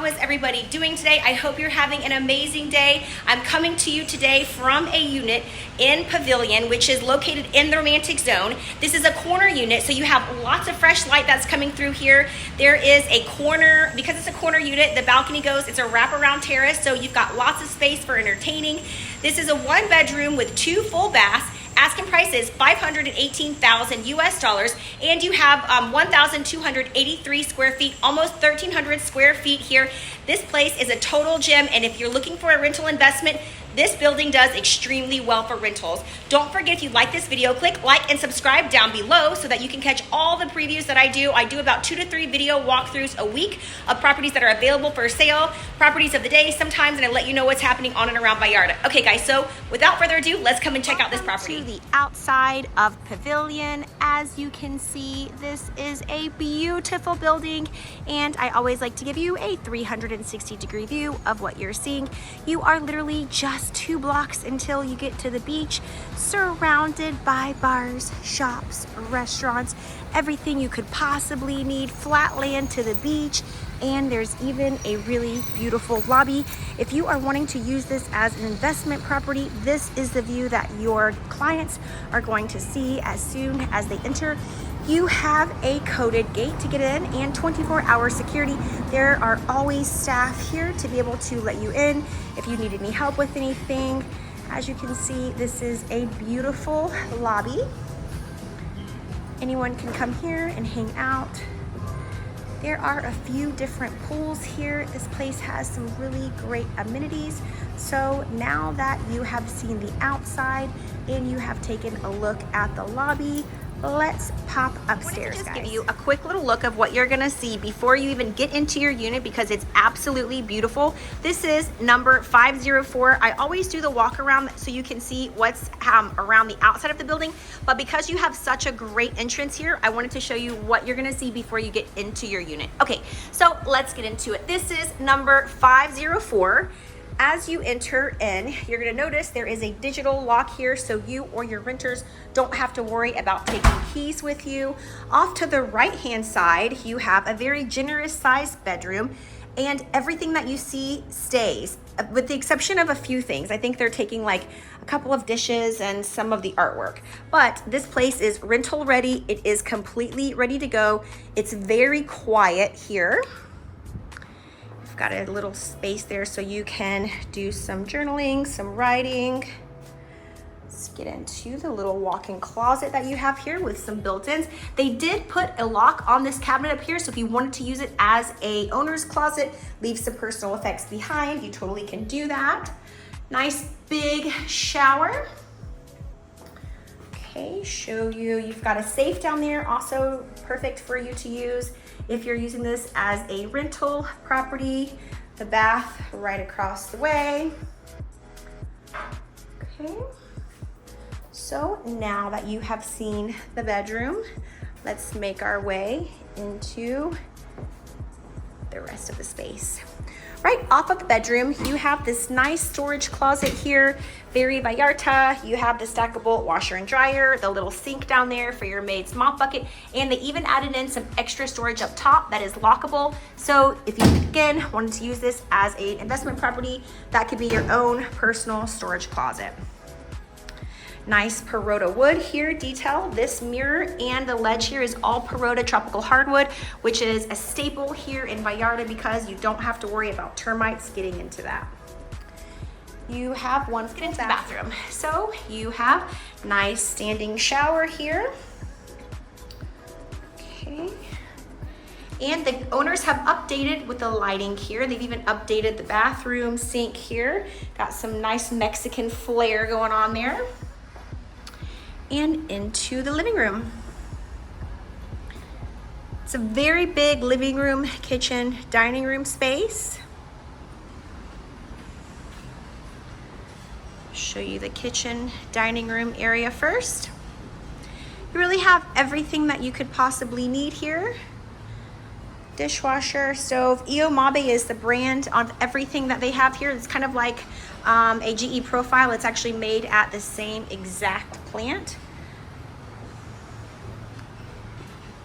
is everybody doing today? I hope you're having an amazing day. I'm coming to you today from a unit in Pavilion, which is located in the romantic zone. This is a corner unit, so you have lots of fresh light that's coming through here. There is a corner, because it's a corner unit, the balcony goes, it's a wraparound terrace, so you've got lots of space for entertaining. This is a 1-bedroom with 2 full baths. Asking price is $518,000 US dollars, and you have 1,283 square feet, almost 1,300 square feet here. This place is a total gem, and if you're looking for a rental investment, this building does extremely well for rentals. Don't forget, if you like this video, click like and subscribe down below so that you can catch all the previews that I do. I do about 2 to 3 video walkthroughs a week of properties that are available for sale, properties of the day sometimes, and I let you know what's happening on and around Vallarta. Okay guys, so without further ado, let's come and check out this property. To the outside of Pavilion, as you can see, this is a beautiful building, and I always like to give you a 360-degree view of what you're seeing. You are literally just 2 blocks until you get to the beach, surrounded by bars, shops, restaurants, everything you could possibly need, flat land to the beach, and there's even a really beautiful lobby. If you are wanting to use this as an investment property, this is the view that your clients are going to see as soon as they enter. You have a coded gate to get in and 24-hour security. There are always staff here to be able to let you in if you need any help with anything. As you can see, this is a beautiful lobby. Anyone can come here and hang out. There are a few different pools here. This place has some really great amenities. So now that you have seen the outside and you have taken a look at the lobby, let's pop upstairs, guys. Give you a quick little look of what you're gonna see before you even get into your unit, because it's absolutely beautiful. This is number 504. I always do the walk around so you can see what's around the outside of the building, but because you have such a great entrance here, I wanted to show you what you're gonna see before you get into your unit. Okay, so let's get into it. This is number 504. As you enter in, you're gonna notice there is a digital lock here, so you or your renters don't have to worry about taking keys with you. Off to the right-hand side, you have a very generous sized bedroom, and everything that you see stays, with the exception of a few things. I think they're taking like a couple of dishes and some of the artwork. But this place is rental ready. It is completely ready to go. It's very quiet here. Got a little space there so you can do some journaling, some writing. Let's get into the little walk-in closet that you have here with some built-ins. They did put a lock on this cabinet up here, so if you wanted to use it as a owner's closet, leave some personal effects behind, you totally can do that. Nice big shower. Okay, show you, you've got a safe down there, also perfect for you to use if you're using this as a rental property. The bath right across the way. Okay, so now that you have seen the bedroom, let's make our way into the rest of the space. Right off of the bedroom, you have this nice storage closet here, very Vallarta. You have the stackable washer and dryer, the little sink down there for your maid's mop bucket, and they even added in some extra storage up top that is lockable. So if you, again, wanted to use this as an investment property, that could be your own personal storage closet. Nice parota wood here detail. This mirror and the ledge here is all parota tropical hardwood, which is a staple here in Vallarta because you don't have to worry about termites getting into that. You have one full bathroom. So you have nice standing shower here. Okay. And the owners have updated with the lighting here. They've even updated the bathroom sink here. Got some nice Mexican flair going on there. And into the living room. It's a very big living room, kitchen, dining room space. Show you the kitchen, dining room area first. You really have everything that you could possibly need here. Dishwasher, stove. Iomabe is the brand on everything that they have here. It's kind of like a GE profile. It's actually made at the same exact plant.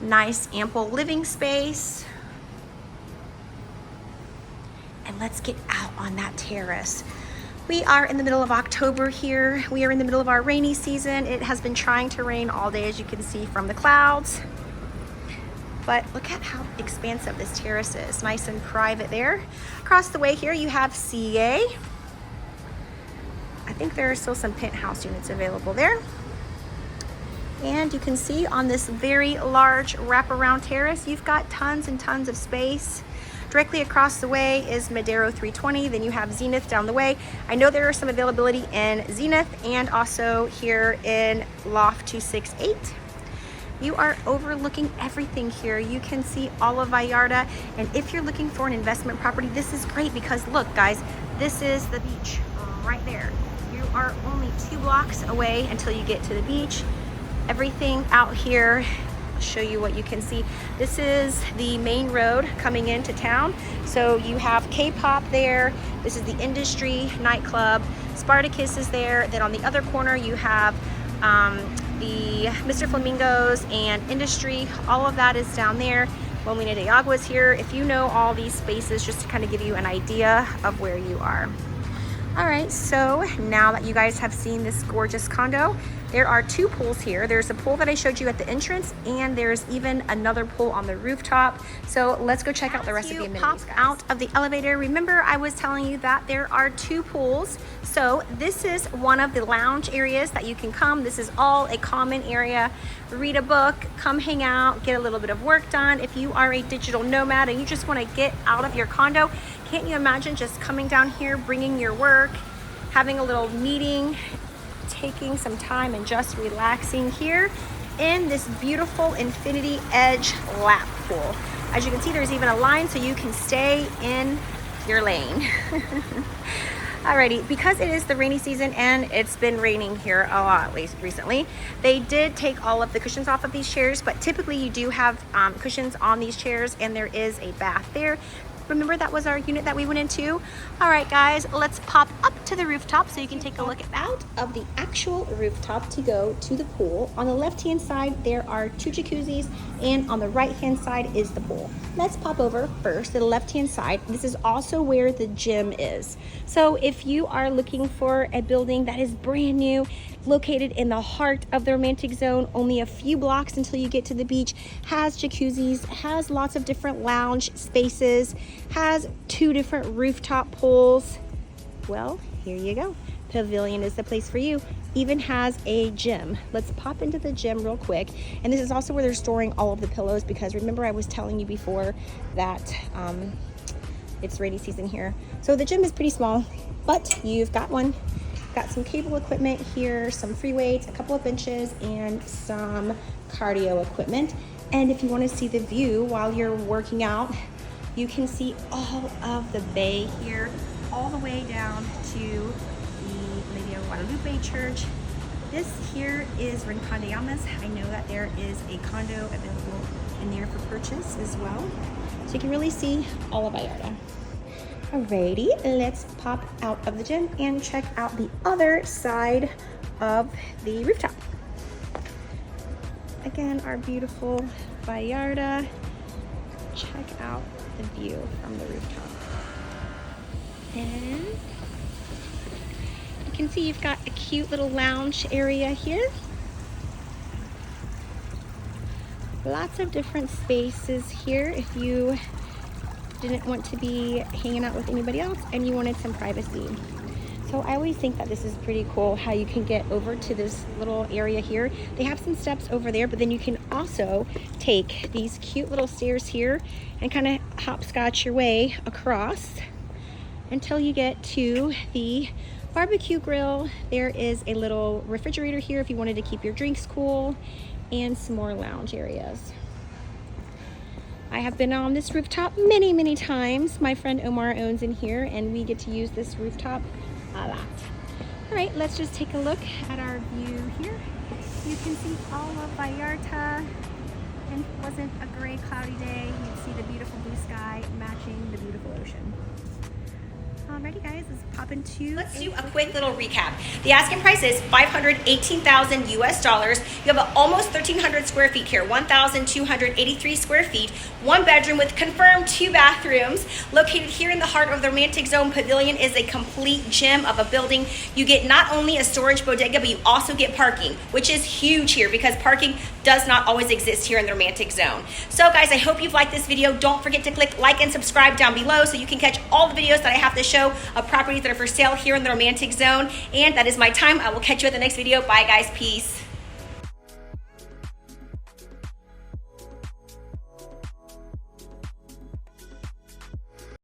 Nice ample living space. let's get out on that terrace. We are in the middle of October here. We are in the middle of our rainy season. It has been trying to rain all day, as you can see from the clouds. But look at how expansive this terrace is. Nice and private there. Across the way here, you have CA. I think there are still some penthouse units available there. And you can see on this very large wraparound terrace, you've got tons and tons of space. Directly across the way is Madero 320. Then you have Zenith down the way. I know there are some availability in Zenith and also here in Loft 268. You are overlooking everything here. You can see all of Vallarta. And if you're looking for an investment property, this is great because look, guys, this is the beach right there. You are only 2 blocks away until you get to the beach. Everything out here, I'll show you what you can see. This is the main road coming into town. So you have K-pop there. This is the Industry nightclub. Spartacus is there. Then on the other corner, you have the Mr. Flamingos and Industry. All of that is down there. Molina de Agua is here. If you know all these spaces, just to kind of give you an idea of where you are. All right, so now that you guys have seen this gorgeous condo, there are 2 pools here. There's a pool that I showed you at the entrance, and there's even another pool on the rooftop. So let's go check out the rest of the amenities, guys. Out of the elevator, remember I was telling you that there are 2 pools. So this is one of the lounge areas that you can come. This is all a common area. Read a book, come hang out, get a little bit of work done. If you are a digital nomad and you just want to get out of your condo, can't you imagine just coming down here, bringing your work, having a little meeting, taking some time and just relaxing here in this beautiful infinity edge lap pool. As you can see, there's even a line so you can stay in your lane. Alrighty, because it is the rainy season and it's been raining here a lot recently, they did take all of the cushions off of these chairs, but typically you do have cushions on these chairs, and there is a bath there. Remember, that was our unit that we went into. All right, guys, let's pop up to the rooftop so you can take a look at out of the actual rooftop to go to the pool. On the left-hand side, there are 2 jacuzzis, and on the right-hand side is the pool. Let's pop over first to the left-hand side. This is also where the gym is. So if you are looking for a building that is brand new, located in the heart of the romantic zone, only a few blocks until you get to the beach, has jacuzzis, has lots of different lounge spaces, has 2 different rooftop pools, well, here you go. Pavilion is the place for you. Even has a gym. Let's pop into the gym real quick. And this is also where they're storing all of the pillows, because remember I was telling you before that it's rainy season here. So the gym is pretty small, but you've got one. Got some cable equipment here, some free weights, a couple of benches, and some cardio equipment. And if you want to see the view while you're working out, you can see all of the bay here, all the way down to the Lady of Guadalupe Church. This here is Rincon de Almas. I know that there is a condo available in there for purchase as well. So you can really see all of Vallarta. Alrighty, let's pop out of the gym and check out the other side of the rooftop. Again, our beautiful Vallarta. Check out the view from the rooftop. And you can see you've got a cute little lounge area here. Lots of different spaces here if you didn't want to be hanging out with anybody else and you wanted some privacy. So I always think that this is pretty cool how you can get over to this little area here. They have some steps over there, but then you can also take these cute little stairs here and kind of hopscotch your way across until you get to the barbecue grill. There is a little refrigerator here if you wanted to keep your drinks cool, and some more lounge areas. I have been on this rooftop many times. My friend Omar owns in here, and we get to use this rooftop a lot. All right, let's just take a look at our view here. You can see all of Vallarta, and if it wasn't a gray, cloudy day, you'd see the beautiful blue sky matching the beautiful ocean. Alrighty, guys, let's pop into. Let's do a quick little recap. The asking price is $518,000 US. You have almost 1,300 square feet here, 1,283 square feet, 1 bedroom with confirmed 2 bathrooms. Located here in the heart of the Romantic Zone, Pavilion is a complete gem of a building. You get not only a storage bodega, but you also get parking, which is huge here because parking does not always exist here in the Romantic Zone. So guys, I hope you've liked this video. Don't forget to click like and subscribe down below so you can catch all the videos that I have to show of properties that are for sale here in the Romantic Zone. And that is my time. I will catch you at the next video. Bye guys, peace.